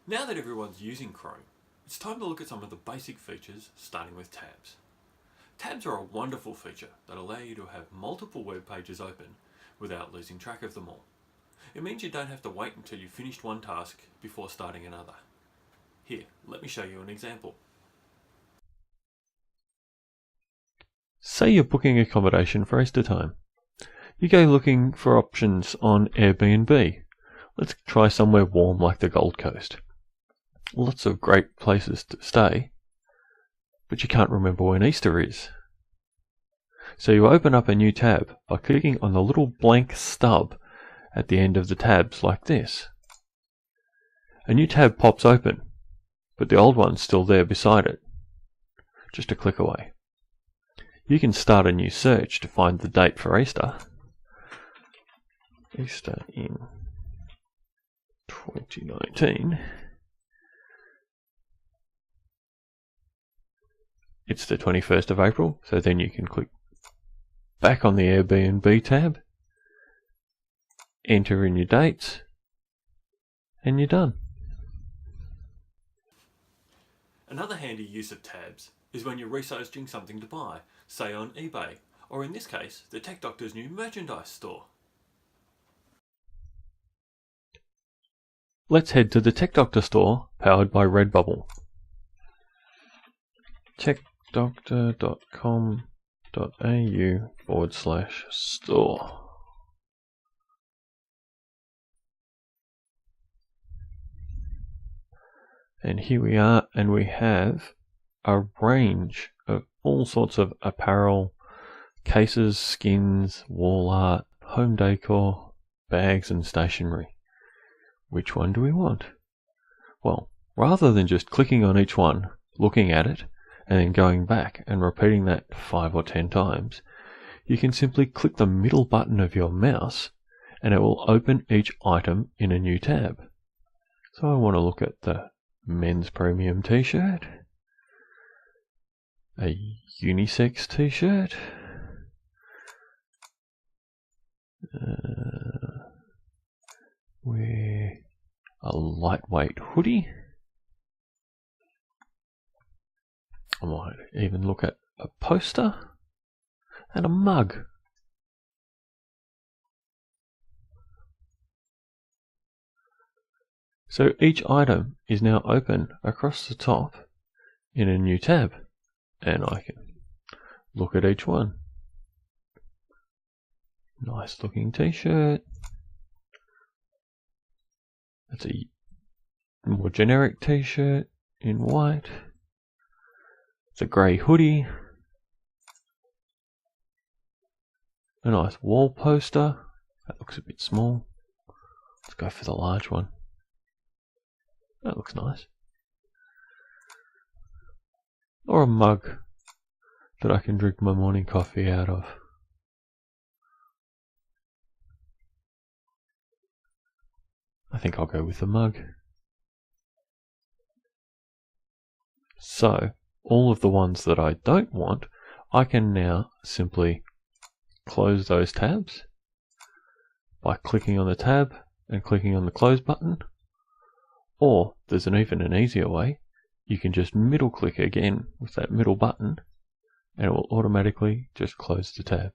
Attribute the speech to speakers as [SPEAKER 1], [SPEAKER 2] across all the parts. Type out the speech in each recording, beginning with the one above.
[SPEAKER 1] Now that everyone's using Chrome, it's time to look at some of the basic features, starting with tabs. Tabs are a wonderful feature that allow you to have multiple web pages open without losing track of them all. It means you don't have to wait until you've finished one task before starting another. Here, let me show you an example.
[SPEAKER 2] Say you're booking accommodation for Easter time. You go looking for options on Airbnb. Let's try somewhere warm like the Gold Coast. Lots of great places to stay, but you can't remember when Easter is. So you open up a new tab by clicking on the little blank stub at the end of the tabs like this. A new tab pops open, but the old one's still there beside it, just a click away. You can start a new search to find the date for Easter. Easter in 2019. It's the 21st of April, so then you can click back on the Airbnb tab, enter in your dates, and you're done.
[SPEAKER 1] Another handy use of tabs is when you're researching something to buy, say on eBay, or in this case, the Tech Doctor's new merchandise store.
[SPEAKER 2] Let's head to the Tech Doctor store powered by Redbubble. techdoctor.com.au/store. And here we are, and we have a range of all sorts of apparel, cases, skins, wall art, home decor, bags and stationery. Which one do we want? Well, rather than just clicking on each one, looking at it, and then going back and repeating that 5 or 10 times, you can simply click the middle button of your mouse and it will open each item in a new tab. So I want to look at the men's premium t-shirt, a unisex t-shirt, a lightweight hoodie. I might even look at a poster and a mug. So each item is now open across the top in a new tab, and I can look at each one. Nice looking t-shirt. That's a more generic t-shirt in white. It's a grey hoodie. A nice wall poster. That looks a bit small. Let's go for the large one. That looks nice. Or a mug that I can drink my morning coffee out of. I think I'll go with the mug. So, all of the ones that I don't want, I can now simply close those tabs by clicking on the tab and clicking on the close button. Or, there's even an easier way, you can just middle click again with that middle button and it will automatically just close the tab.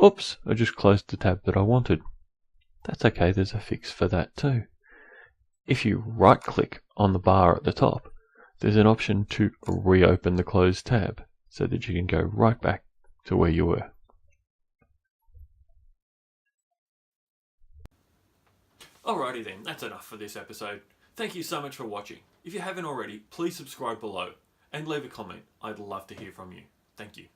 [SPEAKER 2] Oops, I just closed the tab that I wanted. That's okay, there's a fix for that too. If you right click on the bar at the top, there's an option to reopen the closed tab so that you can go right back to where you were.
[SPEAKER 1] Alrighty then, that's enough for this episode. Thank you so much for watching. If you haven't already, please subscribe below and leave a comment. I'd love to hear from you. Thank you.